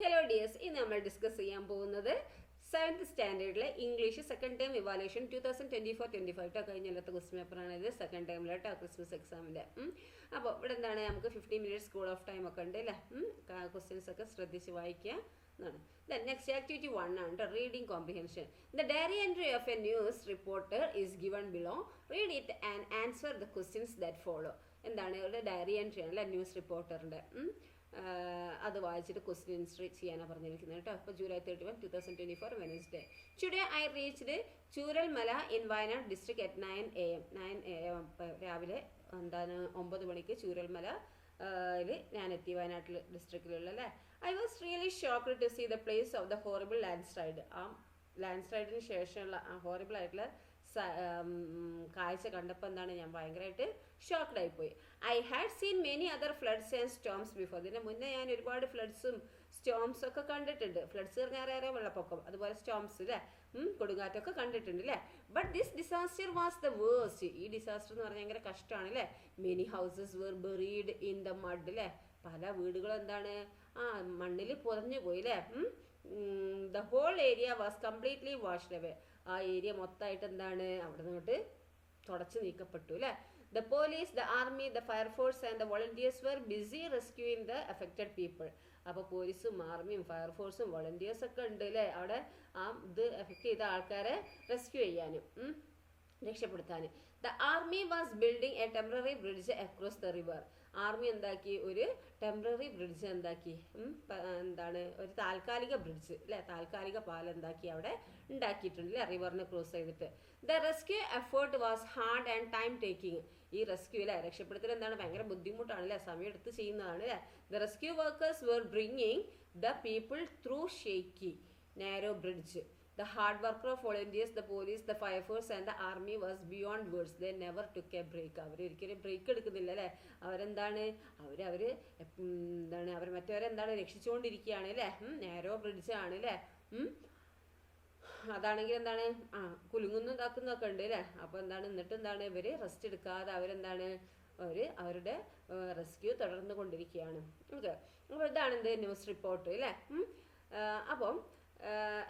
Hello dears, ഇന്ന് നമ്മൾ discuss ചെയ്യാൻ പോകുന്നത് 7th സ്റ്റാൻഡേർഡിലെ ഇംഗ്ലീഷ് സെക്കൻഡ് ടൈം ഇവാലുവേഷൻ 2024-25 കഴിഞ്ഞത്തെ ക്വസ്റ്റ്യൻ പേപ്പറാണ് ഇത്. സെക്കൻഡ് ടൈമിലോട്ടോ ക്രിസ്മസ് എക്സാമിൻ്റെ. അപ്പോൾ ഇവിടെ എന്താണ്, നമുക്ക് 15 മിനിറ്റ്സ് സ്കൂൾ ഓഫ് ടൈം ഒക്കെ ഉണ്ട് അല്ലേ. ക്വസ്റ്റ്യൻസ് ഒക്കെ ശ്രദ്ധിച്ച് വായിക്കുക എന്നാണ്. ദെൻ നെക്സ്റ്റ് ആക്ടിവിറ്റി 1 ആണ് reading comprehension. The diary entry of a news reporter is given below. Read it and answer the questions that follow. എന്താണ് ഇവിടെ ഡയറി എൻട്രി ആണ് അല്ലേ, ന്യൂസ് റിപ്പോർട്ടറിൻ്റെ. അത് വായിച്ചിട്ട് ക്വസ്റ്റ്യൻ ആൻസർ ചെയ്യാനാണ് പറഞ്ഞിരിക്കുന്നത് കേട്ടോ. അപ്പോൾ July 31, 2024 Wednesday. Today I reached Chooralmala in Wayanad district at 9 AM. 9 AM രാവിലെ എന്താണ് 9 മണിക്ക് ചൂരൽമല ഞാൻ എത്തി, വയനാട്ടിൽ ഡിസ്ട്രിക്റ്റിലുള്ള അല്ലേ. I was really shocked to see the place of the horrible landslide. ആ ലാൻഡ് സ്ലൈഡിന് ശേഷമുള്ള ആ ഹോറിബിൾ ആയിട്ടുള്ള കാഴ്ച കണ്ടപ്പോൾ എന്താണ്, ഞാൻ ഭയങ്കരമായിട്ട് ഷോക്ക്ഡ് ആയിപ്പോയി. I had seen many other floods and storms before. ഇതിന് മുന്നേ ഞാൻ ഒരുപാട് ഫ്ലഡ്സും സ്റ്റോംസും ഒക്കെ കണ്ടിട്ടുണ്ട്. ഫ്ലഡ്സ് പറഞ്ഞാൽ അറിയാം, വെള്ളപ്പൊക്കം, അതുപോലെ സ്റ്റോംസ് അല്ലേ, കൊടുങ്കാറ്റൊക്കെ കണ്ടിട്ടുണ്ട് അല്ലേ. But this disaster was the worst. ഈ ഡിസാസ്റ്റർ എന്ന് പറഞ്ഞാൽ ഭയങ്കര കഷ്ടമാണ് അല്ലേ. Many houses were buried in the mud അല്ലേ. പല വീടുകളും എന്താണ് മണ്ണിൽ പുതഞ്ഞു പോയി അല്ലേ. The whole area was completely washed away. ആ ഏരിയ മൊത്തമായിട്ട് എന്താണ് അവിടെ നിന്നിട്ട് തുടച്ചു നീക്കപ്പെട്ടു അല്ലേ. The police, the army, the fire force and the volunteers were busy rescuing the affected people. അപ്പോൾ പോലീസും ആർമിയും ഫയർഫോഴ്സും വോളണ്ടിയേഴ്സൊക്കെ ഉണ്ട് അല്ലേ അവിടെ. ആ ഇത് എഫക്റ്റ് ചെയ്ത ആൾക്കാരെ റെസ്ക്യൂ ചെയ്യാനും രക്ഷപ്പെടുത്താൻ. The army was building A temporary bridge across the river. Army എന്താക്കി, ഒരു ടെമ്പററി ബ്രിഡ്ജ് എന്താക്കി, എന്താണ് ഒരു താൽക്കാലിക ബ്രിഡ്ജ് അല്ലേ, താൽക്കാലിക പാലം എന്താക്കി അവിടെ ഉണ്ടാക്കിയിട്ടുണ്ട് അല്ലേ, റിവറിനെ ക്രോസ് ചെയ്തിട്ട്. The rescue effort was hard and time taking. ഈ റെസ്ക്യൂ അല്ലേ, രക്ഷപ്പെടുത്തൽ എന്താണ് ഭയങ്കര ബുദ്ധിമുട്ടാണ് അല്ലേ, സമയം എടുത്ത് ചെയ്യുന്നതാണ് അല്ലേ. The rescue workers were bringing the people through shaky narrow bridge. The hard work of volunteers, the police, the fire force and the army was beyond words. They never took a break. അവർ ഒരിക്കലും break എടുക്കുന്നില്ല അല്ലേ. അവരെന്താണ് എന്താണ് അവർ മറ്റവരെന്താണ് രക്ഷിച്ചുകൊണ്ടിരിക്കുകയാണ് അല്ലേ. Narrow bridge ആണ് അല്ലേ. അതാണെങ്കിൽ എന്താണ് കുലുങ്ങുന്നു ഇതാക്കുന്നൊക്കെ ഉണ്ട് അല്ലേ. അപ്പോൾ എന്താണ്, എന്നിട്ട് എന്താണ് ഇവർ റെസ്റ്റ് എടുക്കാതെ അവരെന്താണ് അവരുടെ റെസ്ക്യൂ തുടർന്നു കൊണ്ടിരിക്കുകയാണ്. ഓക്കെ, അപ്പോൾ ഇതാണ് എന്ത് ന്യൂസ് റിപ്പോർട്ട് അല്ലേ. അപ്പം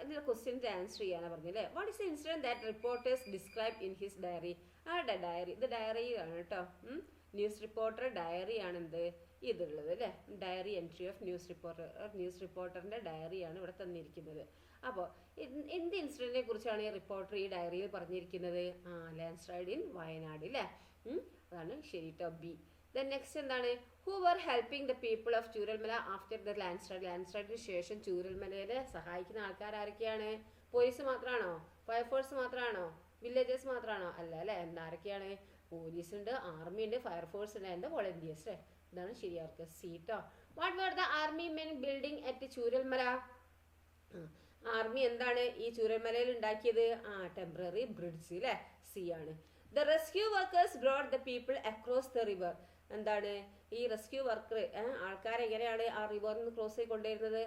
ഇതിൻ്റെ ക്വസ്റ്റ്യൻസ് ആൻസർ ചെയ്യാനാണ് പറഞ്ഞല്ലേ. What is the incident that reporters describe in his diary. ആരുടെ ഡയറി, ഇത് ഡയറിയാണ് കേട്ടോ. ന്യൂസ് റിപ്പോർട്ടർ ഡയറി ആണ് എന്ത് ഇതുള്ളത് അല്ലേ. Diary entry of news reporter. News റിപ്പോർട്ടറിൻ്റെ ഡയറിയാണ് ഇവിടെ തന്നിരിക്കുന്നത്. അപ്പോൾ എന്ത് ഇൻസിഡൻറ്റിനെ കുറിച്ചാണ് ഈ റിപ്പോർട്ടർ ഈ ഡയറിയിൽ പറഞ്ഞിരിക്കുന്നത്? ലാൻഡ് സ്ലൈഡ് ഇൻ വയനാട് അല്ലേ. അതാണ് ശരി കേട്ടോ, ബി. ദെൻ നെക്സ്റ്റ് എന്താണ്, who were helping the people of Chooralmala after the landslide. ലാൻഡ് സ്ലൈഡിന് ശേഷം ചൂരൽമലയെ സഹായിക്കുന്ന ആൾക്കാർ ആരൊക്കെയാണ്? പോലീസ് മാത്രമാണോ, ഫയർഫോഴ്സ് മാത്രമാണോ, വില്ലേജേഴ്സ് മാത്രമാണോ? അല്ല അല്ലേ. എന്താരൊക്കെയാണ്? പോലീസ് ഉണ്ട്, ആർമി ഉണ്ട്, ഫയർഫോഴ്സ് ഉണ്ട്, ആൻഡ് വോളണ്ടിയേഴ്സ് അല്ലേ. ഇതാണ് ശരിയാർക്ക്, സി ട്ടോ. What were the army men building at Chooralmala. Army എന്താണ് ഈ ചൂരൽമലയിൽ ഉണ്ടാക്കിയത്? ടെമ്പററി ബ്രിഡ്ജ് അല്ലേ, സി ആണ്. The rescue workers brought the people across the river. എന്താണ് ഈ റെസ്ക്യൂ വർക്കർ ആൾക്കാരെ എങ്ങനെയാണ് ആ റിവറിൽ നിന്ന് ക്രോസ് ചെയ്ത് കൊണ്ടുവരുന്നത്?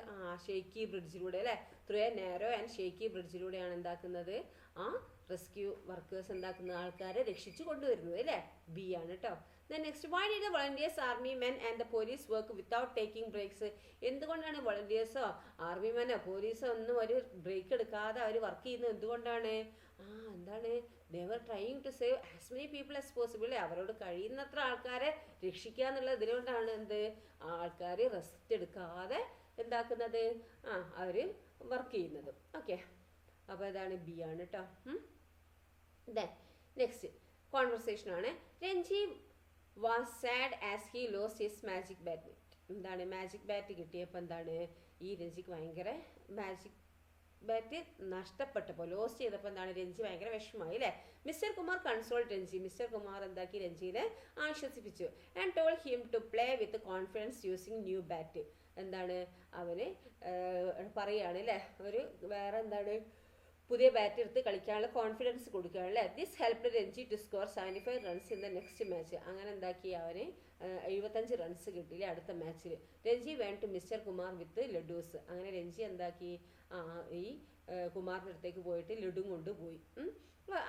ഷേക്കി ബ്രിഡ്ജിലൂടെ അല്ലേ. Through A narrow and shaky ബ്രിഡ്ജിലൂടെയാണ് എന്താക്കുന്നത്, ആ റെസ്ക്യൂ വർക്കേഴ്സ് എന്താക്കുന്ന ആൾക്കാരെ രക്ഷിച്ചു കൊണ്ടുവരുന്നത് അല്ലേ. ബി ആണ് കേട്ടോ. Then next, why did the volunteers, army men and the police work without taking breaks. എന്തുകൊണ്ടാണ് വോളണ്ടിയേഴ്സോ ആർമി മെനോ പോലീസോ ഒന്നും ഒരു ബ്രേക്ക് എടുക്കാതെ അവർ വർക്ക് ചെയ്യുന്നത്? എന്തുകൊണ്ടാണ്? എന്താണ്, they were trying to save as many people as possible. അവരോട് കഴിയുന്നത്ര ആൾക്കാരെ രക്ഷിക്കുക എന്നുള്ള ഇതിലുകൊണ്ടാണ് എന്ത് ആൾക്കാർ റെസ്റ്റ് എടുക്കാതെ എന്താക്കുന്നത്, അവർ വർക്ക് ചെയ്യുന്നത്. ഓക്കെ, അപ്പോൾ ഇതാണ് ബി ആണ് കേട്ടോ. ദെൻ നെക്സ്റ്റ് കോൺവെർസേഷൻ ആണ്. Ranji was sad as he lost his magic bat. എന്താണ്, മാജിക് ബാറ്റ് കിട്ടിയപ്പോൾ എന്താണ് ഈ രഞ്ജിക്ക് ഭയങ്കര മാജിക് ബാറ്റ് നഷ്ടപ്പെട്ടപ്പോൾ, ലോസ്റ്റ് ചെയ്തപ്പോൾ എന്താണ് രഞ്ജി ഭയങ്കര വിഷമമായി അല്ലേ. Mister Kumar console Ranji. Mister Kumar എന്താക്കി രഞ്ജിനെ ആശ്വസിപ്പിച്ചു. And told him to play with confidence using new bat. എന്താണ് അവന് പറയുകയാണ് അല്ലേ, ഒരു വേറെ എന്താണ് പുതിയ ബാറ്റ് എടുത്ത് കളിക്കാനുള്ള കോൺഫിഡൻസ് കൊടുക്കുകയാണ് അല്ലേ. This helped Ranji to score 75 runs in the next match. അങ്ങനെ എന്താക്കി അവന് 75 റൺസ് കിട്ടിയില്ലേ അടുത്ത മാച്ചിൽ. Ranji went to mister Kumar with laddoos. അങ്ങനെ രഞ്ജി എന്താക്കി, ഈ കുമാറിൻ്റെ അടുത്തേക്ക് പോയിട്ട് ലഡും കൊണ്ട് പോയി.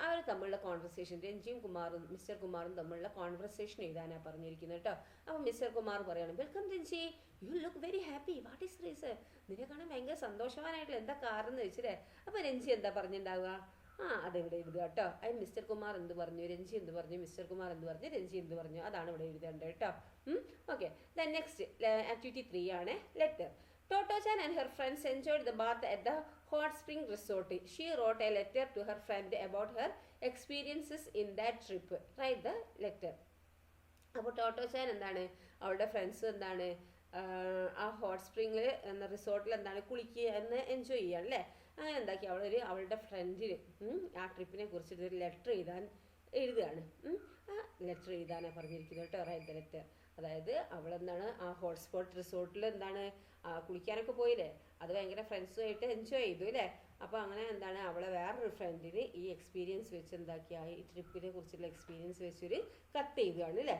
അവർ തമ്മിലുള്ള കോൺവെർസേഷൻ, രഞ്ജിയും കുമാറും മിസ്റ്റർ കുമാറും തമ്മിലുള്ള കോൺവെർസേഷൻ എഴുതാനാണ് പറഞ്ഞിരിക്കുന്നത് കേട്ടോ. അപ്പോൾ മിസ്റ്റർ കുമാർ പറയാണ്, welcome Ranji, you look very happy, what is reason? നിന്നെ കാണാൻ ഭയങ്കര സന്തോഷവാനായിട്ടുള്ള എന്താ കാരണം എന്ന് വെച്ചില്ലേ. അപ്പോൾ രഞ്ജി എന്താ പറഞ്ഞിട്ടുണ്ടാവുക, അതെവിടെ എഴുതുക കേട്ടോ. അതിന് മിസ്റ്റർ കുമാർ എന്ത് പറഞ്ഞു, രഞ്ജി എന്ത് പറഞ്ഞു, മിസ്റ്റർ കുമാർ എന്ത് പറഞ്ഞു, രഞ്ജി എന്ത് പറഞ്ഞു, അതാണ് ഇവിടെ എഴുതേണ്ടത് കേട്ടോ. ഓക്കെ, ദെൻ നെക്സ്റ്റ് ആക്ടിവിറ്റി 3 ആണ് letter. Toto-chan and her friends enjoyed the bath at the hot spring resort. She wrote a letter to her friend about her experiences in that trip. Write the letter. അപ്പോൾ ടോട്ടോ-ചാൻ എന്താണ്, അവളുടെ friends എന്താണ്, ആ hot സ്പ്രിങ്ങിൽ എന്ന റിസോർട്ടിൽ എന്താണ് കുളിക്കുക എന്ന് എൻജോയ് ചെയ്യാണ് അല്ലേ. അങ്ങനെ എന്താക്കി അവളുടെ ഫ്രണ്ടിന് ആ ട്രിപ്പിനെ കുറിച്ചിട്ട് ഒരു ലെറ്റർ എഴുതുകയാണ്. ആ ലെറ്റർ എഴുതാനാണ് പറഞ്ഞിരിക്കുന്നത് കേട്ടോ. Write the letter. അതായത് അവളെന്താണ് ആ ഹോട്ട്സ്പോട്ട് റിസോർട്ടിൽ എന്താണ് കുളിക്കാനൊക്കെ പോയില്ലേ, അത് ഭയങ്കര ഫ്രണ്ട്സുമായിട്ട് എൻജോയ് ചെയ്തു അല്ലേ. അപ്പോൾ അങ്ങനെ എന്താണ് അവളെ വേറൊരു ഫ്രണ്ടിന് ഈ എക്സ്പീരിയൻസ് വെച്ച് എന്താക്കി, ഈ ട്രിപ്പിനെ കുറിച്ചുള്ള എക്സ്പീരിയൻസ് വെച്ചൊരു കത്ത് എഴുതുകയാണ് അല്ലേ.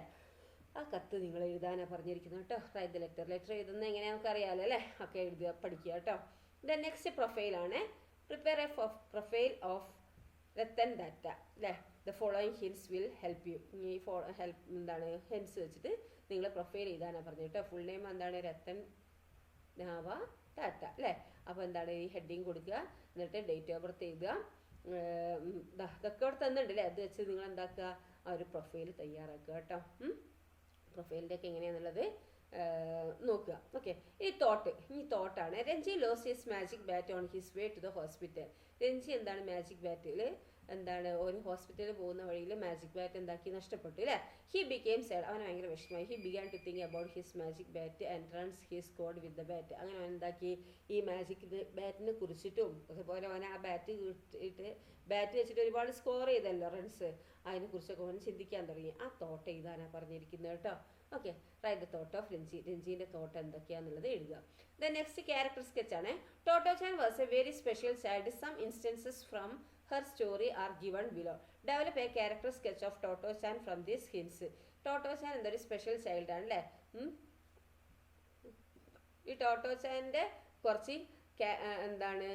ആ കത്ത് നിങ്ങൾ എഴുതാനാണ് പറഞ്ഞിരിക്കുന്നത് കേട്ടോ. Write the letter. ലെറ്റർ എഴുതുന്നത് എങ്ങനെയാ നമുക്ക് അറിയാമല്ലോ അല്ലേ. ഒക്കെ എഴുതുക, പഠിക്കുക കേട്ടോ. ദെൻ നെക്സ്റ്റ് പ്രൊഫൈലാണ്. Prepare a profile of Rattan Tata അല്ലേ. The following hints will help you. ഈ എന്താണ് ഹിൻസ് വെച്ചിട്ട് നിങ്ങൾ പ്രൊഫൈൽ എഴുതാനാണ് പറഞ്ഞത് കേട്ടോ. ഫുൾ നെയിം എന്താണ്, രത്തൻ നാവ ടാറ്റ അല്ലേ. അപ്പോൾ എന്താണ് ഈ ഹെഡിങ് കൊടുക്കുക, എന്നിട്ട് ഡേറ്റ് ഓഫ് ബർത്ത് എഴുതുക. ഇതൊക്കെ അവിടെ തന്നിട്ടുണ്ട് അല്ലേ. അത് വെച്ച് നിങ്ങൾ എന്താക്കുക, ആ ഒരു പ്രൊഫൈൽ തയ്യാറാക്കുക കേട്ടോ. പ്രൊഫൈലിൻ്റെ ഒക്കെ എങ്ങനെയാണെന്നുള്ളത് നോക്കുക. ഓക്കെ, ഈ തോട്ടാണ്. Ranji lose his magic bat on his way to the hospital. Ranji എന്താണ് മാജിക് ബാറ്റിൽ എന്താണ് ഒരു ഹോസ്പിറ്റലിൽ പോകുന്ന വഴിയിൽ മാജിക് ബാറ്റ് എന്താക്കി നഷ്ടപ്പെട്ടു അല്ലേ. He became sad. അവന് ഭയങ്കര വിഷമമായി. He began to think about his magic bat and runs his scored with the bat. അങ്ങനെ അവൻ എന്താക്കി ഈ മാജിക് ബാറ്റിനെ കുറിച്ചിട്ടും അതുപോലെ അവൻ ആ ബാറ്റ് വെച്ചിട്ട് ഒരുപാട് സ്കോർ ചെയ്തല്ലോ റൺസ്, അതിനെക്കുറിച്ചൊക്കെ അവൻ ചിന്തിക്കാൻ തുടങ്ങി. ആ തോട്ട് എഴുതാനാണ് പറഞ്ഞിരിക്കുന്നത് കേട്ടോ. Okay, write the thought of Ranji. രഞ്ജീൻ്റെ തോട്ട് എന്തൊക്കെയാണെന്നുള്ളത് എഴുതുക. ദ നെക്സ്റ്റ് ക്യാരക്ടർ സ്കെച്ചാണ്. Totto Chan was a very special child. Some instances from her story are given below. Develop a character sketch of Toto-chan from these hints. Toto-chan എന്തൊരു special child ആണ് അല്ലേ. ഈ ടോട്ടോ-ചാൻ്റെ കുറച്ച് എന്താണ്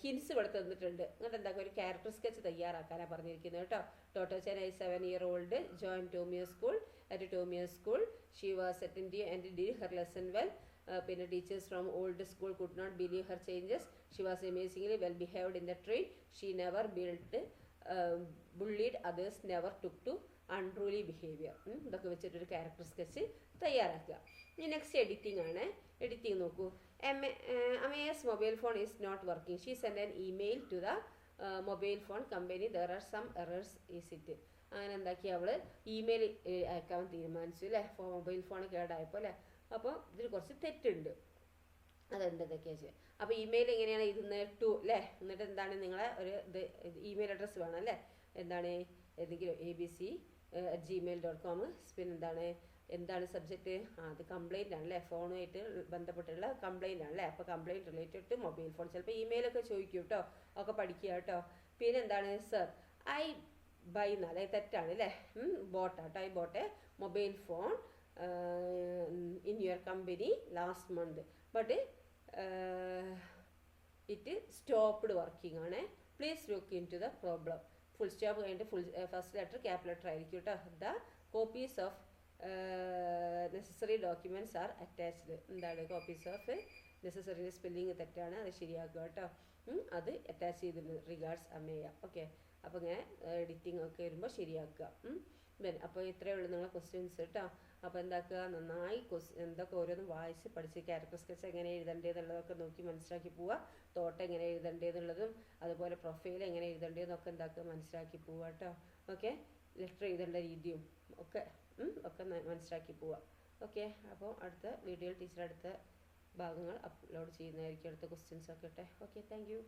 ഹിൻസ് ഇവിടെ തന്നിട്ടുണ്ട്. എന്നിട്ട് എന്താ ഒരു ക്യാരക്ടർ സ്കെച്ച് തയ്യാറാക്കാനാണ് പറഞ്ഞിരിക്കുന്നത് കേട്ടോ. ടോട്ടോ-chan is 7-year-old, joined Tomio school. At Tomio school she was attentive and did her lesson well. പിന്നെ teachers from old school could not believe her changes. She was amazingly well behaved in the train. She never bullied others, never took to unruly behaviour. ഇതൊക്കെ വെച്ചിട്ടൊരു character sketch തയ്യാറാക്കുക. ഇനി next editing ആണ്. Editing നോക്കൂ. Amy's mobile phone is not working. She send an email to the mobile phone company. There are some errors is it. അങ്ങനെ എന്താക്കി അവൾ email അയക്കാൻ തീരുമാനിച്ചു അല്ലേ. മൊബൈൽ ഫോൺ കേടായപ്പോൾ അല്ലേ. അപ്പോൾ ഇതിൽ കുറച്ച് തെറ്റുണ്ട്, അതെന്തൊക്കെയാ ചെയ്യുക. അപ്പോൾ ഇമെയിൽ എങ്ങനെയാണ് എഴുതുന്നത്, ടു അല്ലേ. എന്നിട്ട് എന്താണ് നിങ്ങളെ ഒരു ഇമെയിൽ അഡ്രസ്സ് വേണം അല്ലേ. എന്താണ് ഏതെങ്കിലും abc@gmail.com. പിന്നെ എന്താണ് സബ്ജക്റ്റ്, അത് കംപ്ലയിൻ്റ് ആണല്ലേ. ഫോണുമായിട്ട് ബന്ധപ്പെട്ടുള്ള കംപ്ലയിൻ്റ് ആണല്ലേ. അപ്പോൾ complaint related to mobile phone. ചിലപ്പോൾ ഇമെയിലൊക്കെ ചോദിക്കും കേട്ടോ, ഒക്കെ പഠിക്കുക കേട്ടോ. പിന്നെ എന്താണ് സർ ഐ ബൈ എന്നാലേ തെറ്റാണ് അല്ലേ. ബോട്ടാട്ടോ, I bought a mobile phone in your company last month but it stopped working ആണ്. Please look into the problem. Full stop കഴിഞ്ഞിട്ട് ഫസ്റ്റ് ലെറ്റർ ക്യാപ് ലെറ്റർ ആയിരിക്കും കേട്ടോ. The copies of necessary documents are attached. എന്താണ് copies of necessary spelling തെറ്റാണ്, അത് ശരിയാക്കുക കേട്ടോ. അത് അറ്റാച്ച് ചെയ്തിട്ടുണ്ട്. റിഗാർഡ്സ് അമ്മയ. ഓക്കെ, അപ്പോൾ ഇങ്ങനെ എഡിറ്റിംഗ് ഒക്കെ വരുമ്പോൾ ശരിയാക്കുക. അപ്പോൾ ഇത്രയേ ഉള്ളൂ നിങ്ങളെ ക്വസ്റ്റ്യൻസ് കേട്ടോ. അപ്പോൾ എന്താക്കുക, നന്നായി എന്തൊക്കെ ഓരോന്നും വായിച്ച് പഠിച്ച് ക്യാരക്ടർ സ്കെച്ച് എങ്ങനെ എഴുതേണ്ടതെന്നുള്ളതൊക്കെ നോക്കി മനസ്സിലാക്കി പോവുക. തോട്ട് എങ്ങനെ എഴുതേണ്ടതെന്നുള്ളതും അതുപോലെ പ്രൊഫൈൽ എങ്ങനെ എഴുതേണ്ടതെന്നൊക്കെ എന്താക്കുക മനസ്സിലാക്കി പോവുക കേട്ടോ. ഓക്കെ, ലെറ്റർ എഴുതേണ്ട രീതിയും ഒക്കെ മനസ്സിലാക്കി പോവുക. ഓക്കെ, അപ്പോൾ അടുത്ത വീഡിയോയിൽ ടീച്ചർ അടുത്ത ഭാഗങ്ങൾ അപ്ലോഡ് ചെയ്യുന്നതായിരിക്കും, അടുത്ത ക്വസ്റ്റ്യൻസ് ഒക്കെ. Okay, thank you.